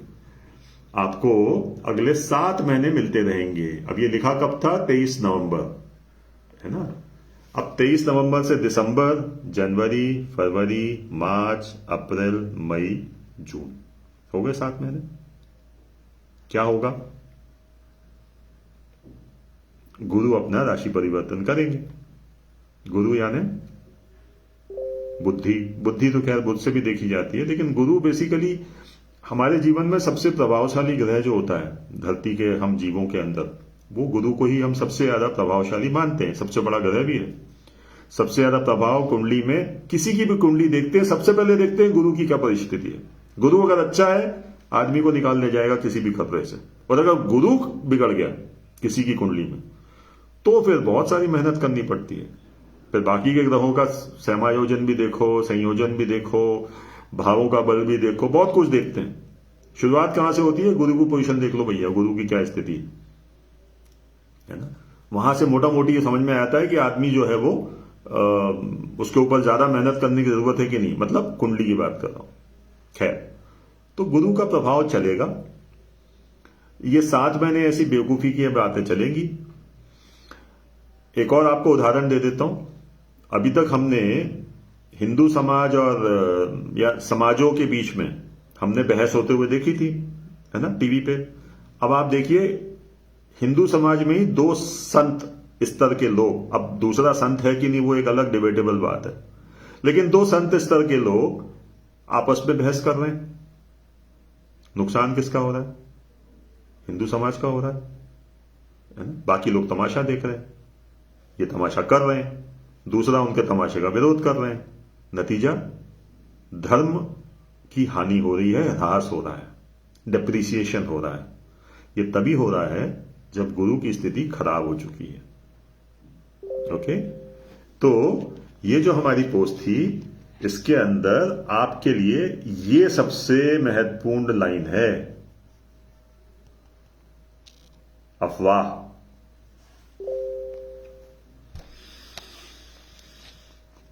आपको अगले 7 महीने मिलते रहेंगे। अब ये लिखा कब था? 23 नवंबर, है ना। अब 23 नवंबर से दिसंबर, जनवरी, फरवरी, मार्च, अप्रैल, मई, जून, हो गए 7 महीने। क्या होगा? गुरु अपना राशि परिवर्तन करेंगे। गुरु यानी बुद्धि तो खैर बुद्ध से भी देखी जाती है, लेकिन गुरु बेसिकली हमारे जीवन में सबसे प्रभावशाली ग्रह जो होता है धरती के हम जीवों के अंदर, वो गुरु को ही हम सबसे ज्यादा प्रभावशाली मानते हैं। सबसे बड़ा ग्रह भी है। सबसे ज्यादा प्रभाव कुंडली में, किसी की भी कुंडली देखते हैं सबसे पहले देखते हैं गुरु की क्या परिस्थिति है। गुरु अगर अच्छा है, आदमी को निकाल ले जाएगा किसी भी खतरे से, और अगर गुरु बिगड़ गया किसी की कुंडली में, तो फिर बहुत सारी मेहनत करनी पड़ती है। फिर बाकी के ग्रहों का समायोजन भी देखो, संयोजन भी देखो, भावों का बल भी देखो, बहुत कुछ देखते हैं। शुरुआत कहां से होती है? गुरु की पोजीशन देख लो भैया, गुरु की क्या स्थिति है ना। वहां से मोटा मोटी ये समझ में आता है कि आदमी जो है वो उसके ऊपर ज्यादा मेहनत करने की जरूरत है कि नहीं, मतलब कुंडली की बात कर रहा हूं। खैर, तो गुरु का प्रभाव चलेगा। ये 7 महीने ऐसी बेवकूफी की बातें चलेंगी। एक और आपको उदाहरण दे देता हूं। अभी तक हमने हिंदू समाज और या समाजों के बीच में हमने बहस होते हुए देखी थी, है ना, टीवी पे। अब आप देखिए, हिंदू समाज में ही 2 संत स्तर के लोग, अब दूसरा संत है कि नहीं वो एक अलग डिबेटेबल बात है, लेकिन 2 संत स्तर के लोग आपस में बहस कर रहे हैं। नुकसान किसका हो रहा है? हिंदू समाज का हो रहा है ना? बाकी लोग तमाशा देख रहे हैं, ये तमाशा कर रहे हैं, दूसरा उनके तमाशे का विरोध कर रहे हैं। नतीजा, धर्म की हानि हो रही है, ह्रास हो रहा है, डिप्रिसिएशन हो रहा है। ये तभी हो रहा है जब गुरु की स्थिति खराब हो चुकी है। ओके, तो ये जो हमारी पोस्ट थी, इसके अंदर आपके लिए ये सबसे महत्वपूर्ण लाइन है, अफवाह।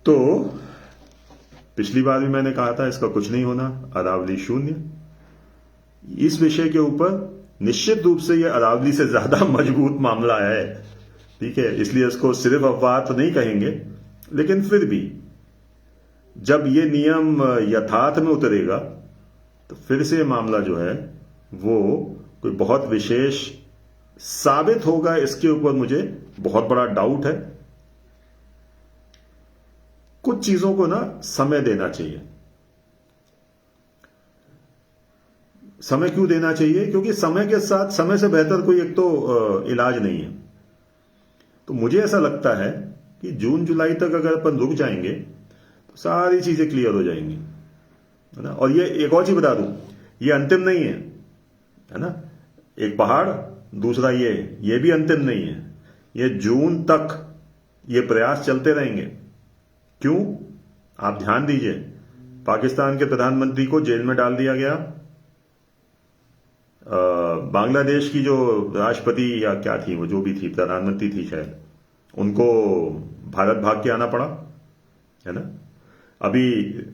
तो पिछली बार भी मैंने कहा था इसका कुछ नहीं होना, अरावली शून्य। इस विषय के ऊपर निश्चित रूप से यह अरावली से ज्यादा मजबूत मामला है, ठीक है, इसलिए इसको सिर्फ अफवाह तो नहीं कहेंगे, लेकिन फिर भी जब ये नियम यथार्थ में उतरेगा तो फिर से मामला जो है वो कोई बहुत विशेष साबित होगा इसके ऊपर मुझे बहुत बड़ा डाउट है। कुछ चीजों को ना समय देना चाहिए। समय क्यों देना चाहिए? क्योंकि समय के साथ, समय से बेहतर कोई एक तो इलाज नहीं है। तो मुझे ऐसा लगता है कि जून जुलाई तक अगर अपन रुक जाएंगे तो सारी चीजें क्लियर हो जाएंगी, है ना। और ये एक और चीज बता दूं, ये अंतिम नहीं है ना। एक पहाड़, दूसरा ये भी अंतिम नहीं है। ये जून तक ये प्रयास चलते रहेंगे। क्यों? आप ध्यान दीजिए, पाकिस्तान के प्रधानमंत्री को जेल में डाल दिया गया। बांग्लादेश की जो राष्ट्रपति या क्या थी, वो जो भी थी, प्रधानमंत्री थी शायद, उनको भारत भाग के आना पड़ा, है ना। अभी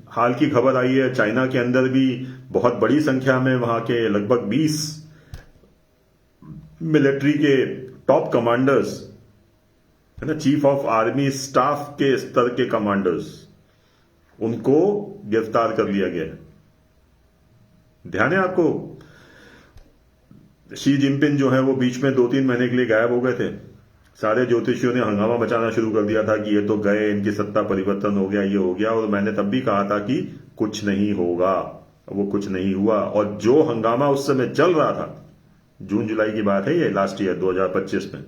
हाल की खबर आई है, चाइना के अंदर भी बहुत बड़ी संख्या में वहां के लगभग 20 मिलिट्री के टॉप कमांडर्स, है ना, चीफ ऑफ आर्मी स्टाफ के स्तर के कमांडर्स, उनको गिरफ्तार कर लिया गया है। ध्यान है आपको? शी जिनपिंग जो है वो बीच में 2-3 महीने के लिए गायब हो गए थे। सारे ज्योतिषियों ने हंगामा मचाना शुरू कर दिया था कि ये तो गए, इनकी सत्ता परिवर्तन हो गया, ये हो गया। और मैंने तब भी कहा था कि कुछ नहीं होगा, वो कुछ नहीं हुआ। और जो हंगामा उस समय चल रहा था, जून जुलाई की बात है ये, लास्ट ईयर 2025 में,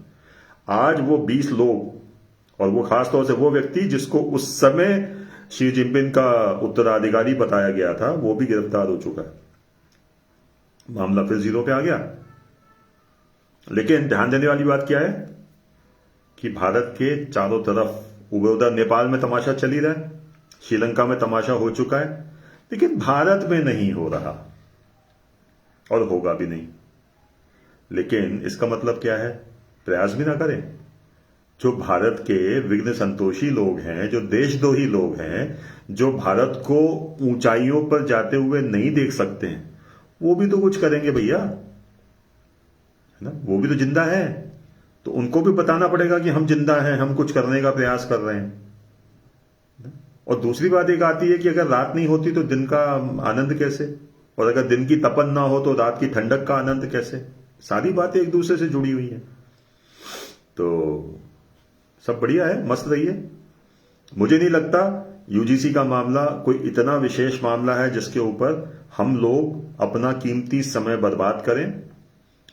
आज वो 20 लोग, और वो खासतौर से वो व्यक्ति जिसको उस समय शी जिनपिंग का उत्तराधिकारी बताया गया था, वो भी गिरफ्तार हो चुका है। मामला फिर जीरो पे आ गया। लेकिन ध्यान देने वाली बात क्या है कि भारत के चारों तरफ उधर नेपाल में तमाशा चल ही रहा है, श्रीलंका में तमाशा हो चुका है, लेकिन भारत में नहीं हो रहा और होगा भी नहीं। लेकिन इसका मतलब क्या है? प्रयास भी ना करें। जो भारत के विघ्न संतोषी लोग हैं, जो देशद्रोही लोग हैं, जो भारत को ऊंचाइयों पर जाते हुए नहीं देख सकते हैं, वो भी तो कुछ करेंगे भैया, है ना। वो भी तो जिंदा है, तो उनको भी बताना पड़ेगा कि हम जिंदा हैं, हम कुछ करने का प्रयास कर रहे हैं। और दूसरी बात एक आती है कि अगर रात नहीं होती तो दिन का आनंद कैसे, और अगर दिन की तपन ना हो तो रात की ठंडक का आनंद कैसे। सारी बातें एक दूसरे से जुड़ी हुई हैं। तो सब बढ़िया है, मस्त रहिए। मुझे नहीं लगता यूजीसी का मामला कोई इतना विशेष मामला है जिसके ऊपर हम लोग अपना कीमती समय बर्बाद करें।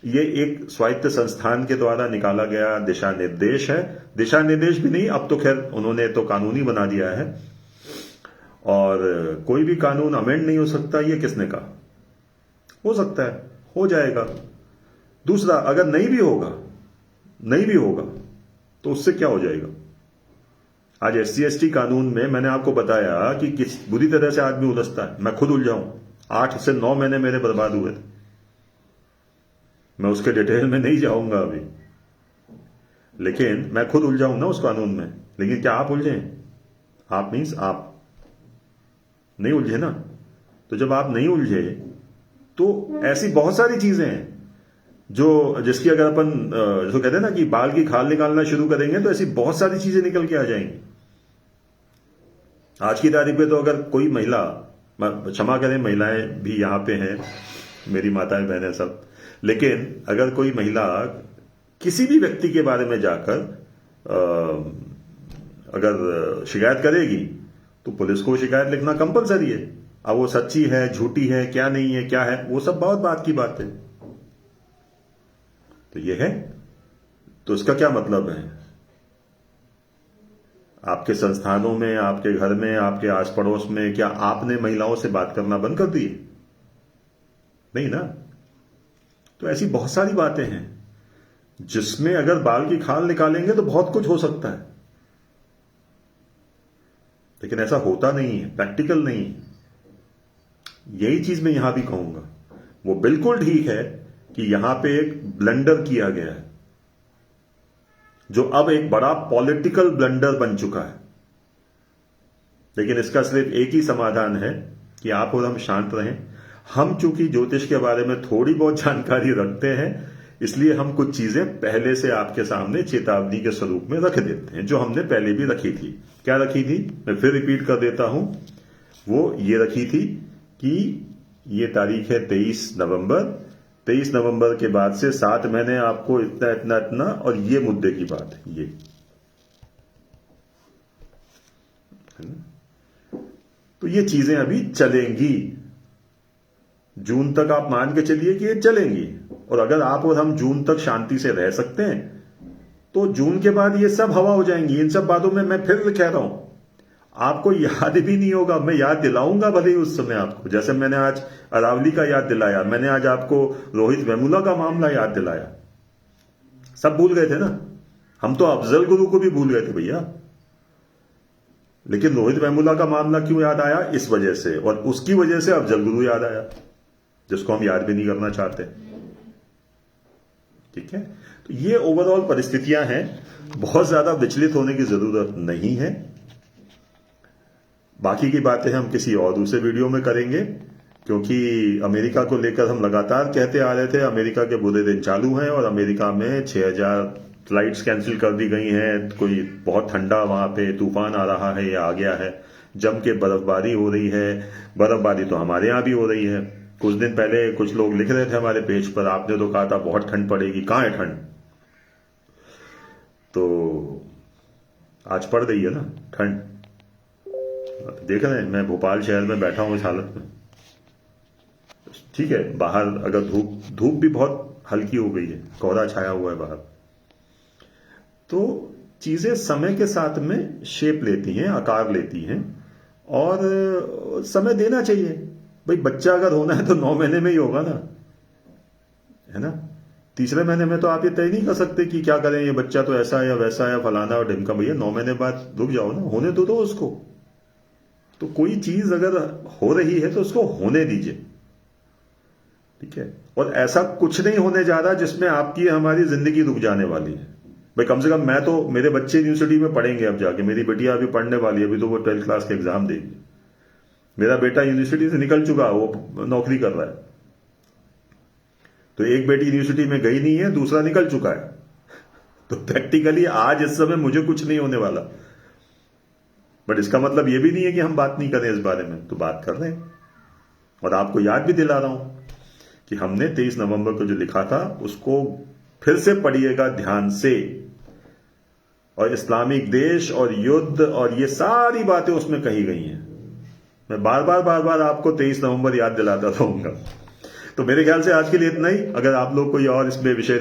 ये एक स्वायत्त संस्थान के द्वारा निकाला गया दिशा निर्देश है। दिशा निर्देश भी नहीं, अब तो खैर उन्होंने तो कानूनी बना दिया है, और कोई भी कानून अमेंड नहीं हो सकता। ये किसने कहा? हो सकता है, हो जाएगा। दूसरा, अगर नहीं भी होगा तो उससे क्या हो जाएगा? आज SC/ST कानून में मैंने आपको बताया कि किस बुरी तरह से आदमी उलझता है। मैं खुद उलझाऊं, 8 से 9 महीने मेरे बर्बाद हुए थे। मैं उसके डिटेल में नहीं जाऊंगा अभी, लेकिन मैं खुद उलझाऊं ना उस कानून में। लेकिन क्या आप उलझे? आप मीन्स आप नहीं उलझे ना। तो जब आप नहीं उलझे तो ऐसी बहुत सारी चीजें हैं जिसकी अगर अपन जो कहते हैं ना कि बाल की खाल निकालना शुरू करेंगे तो ऐसी बहुत सारी चीजें निकल के आ जाएंगी। आज की तारीख पे तो अगर कोई महिला, क्षमा करें महिलाएं भी यहां पे हैं, मेरी माताएं बहनें सब, लेकिन अगर कोई महिला किसी भी व्यक्ति के बारे में जाकर अगर शिकायत करेगी तो पुलिस को शिकायत लिखना कंपलसरी है। अब वो सच्ची है, झूठी है, क्या नहीं है, क्या है, वो सब बहुत बात की बात है। तो ये है, तो इसका क्या मतलब है? आपके संस्थानों में, आपके घर में, आपके आस पड़ोस में क्या आपने महिलाओं से बात करना बंद कर दी? नहीं ना। तो ऐसी बहुत सारी बातें हैं जिसमें अगर बाल की खाल निकालेंगे तो बहुत कुछ हो सकता है, लेकिन ऐसा होता नहीं है, प्रैक्टिकल नहीं है। यही चीज मैं यहां भी कहूंगा। वो बिल्कुल ठीक है कि यहां पे एक ब्लंडर किया गया है, जो अब एक बड़ा पॉलिटिकल ब्लंडर बन चुका है। लेकिन इसका सिर्फ एक ही समाधान है कि आप और हम शांत रहें। हम चूंकि ज्योतिष के बारे में थोड़ी बहुत जानकारी रखते हैं, इसलिए हम कुछ चीजें पहले से आपके सामने चेतावनी के स्वरूप में रख देते हैं, जो हमने पहले भी रखी थी। क्या रखी थी? मैं फिर रिपीट कर देता हूं। वो ये रखी थी कि ये तारीख है 23 नवंबर, 23 नवंबर के बाद से 7 महीने आपको इतना इतना इतना, और ये मुद्दे की बात है ये, तो ये चीजें अभी चलेंगी। जून तक आप मान के चलिए कि ये चलेंगी, और अगर आप और हम जून तक शांति से रह सकते हैं तो जून के बाद ये सब हवा हो जाएंगी। इन सब बातों में मैं फिर कह रहा हूं, आपको याद भी नहीं होगा, मैं याद दिलाऊंगा भले ही उस समय आपको, जैसे मैंने आज अरावली का याद दिलाया, मैंने आज आपको रोहित वेमुला का मामला याद दिलाया। सब भूल गए थे ना, हम तो अफजल गुरु को भी भूल गए थे भैया, लेकिन रोहित वेमुला का मामला क्यों याद आया? इस वजह से, और उसकी वजह से अफजल गुरु याद आया, जिसको हम याद भी नहीं करना चाहते। ठीक है, तो ये ओवरऑल परिस्थितियां हैं, बहुत ज्यादा विचलित होने की जरूरत नहीं है। बाकी की बातें हम किसी और दूसरे वीडियो में करेंगे, क्योंकि अमेरिका को लेकर हम लगातार कहते आ रहे थे अमेरिका के बुरे दिन चालू हैं, और अमेरिका में 6000 फ्लाइट्स कैंसिल कर दी गई हैं। कोई बहुत ठंडा वहां पे तूफान आ रहा है या आ गया है, जम के बर्फबारी हो रही है। बर्फबारी तो हमारे यहां भी हो रही है। कुछ दिन पहले कुछ लोग लिख रहे थे हमारे पेज पर, आपने तो कहा था बहुत ठंड पड़ेगी, कहां है ठंड? तो आज पड़ रही है ना ठंड, देख रहे हैं। मैं भोपाल शहर में बैठा हूं इस हालत में, ठीक है। बाहर अगर धूप भी बहुत हल्की हो गई है, कोहरा छाया हुआ है बाहर, तो चीजें समय के साथ में शेप लेती हैं, आकार लेती हैं, और समय देना चाहिए। भाई बच्चा अगर होना है तो 9 महीने में ही होगा ना, है ना। तीसरे महीने में तो आप ये तय नहीं कर सकते कि क्या करें, ये बच्चा तो ऐसा है या वैसा है, फलाना और ढिमका। भैया 9 महीने बाद रुक जाओ ना, होने तो दो उसको। तो कोई चीज अगर हो रही है तो उसको होने दीजिए, ठीक है। और ऐसा कुछ नहीं होने जा रहा जिसमें आपकी हमारी जिंदगी रुक जाने वाली है। भाई कम से कम मैं तो, मेरे बच्चे यूनिवर्सिटी में पढ़ेंगे अब जाके, मेरी बेटियां अभी पढ़ने वाली है, अभी तो वो 12th क्लास के एग्जाम देगी। मेरा बेटा यूनिवर्सिटी से निकल चुका, वो नौकरी कर रहा है। तो एक बेटी यूनिवर्सिटी में गई नहीं है, दूसरा निकल चुका है। तो प्रैक्टिकली आज इस समय मुझे कुछ नहीं होने वाला, बट इसका मतलब ये भी नहीं है कि हम बात नहीं करें इस बारे में, तो बात कर रहे हैं। और आपको याद भी दिला रहा हूं कि हमने 23 नवंबर को जो लिखा था उसको फिर से पढ़िएगा ध्यान से, और इस्लामिक देश और युद्ध और ये सारी बातें उसमें कही गई हैं। मैं बार बार आपको 23 नवंबर याद दिलाता रहूंगा। तो मेरे ख्याल से आज के लिए इतना ही। अगर आप लोग कोई और इसमें विषय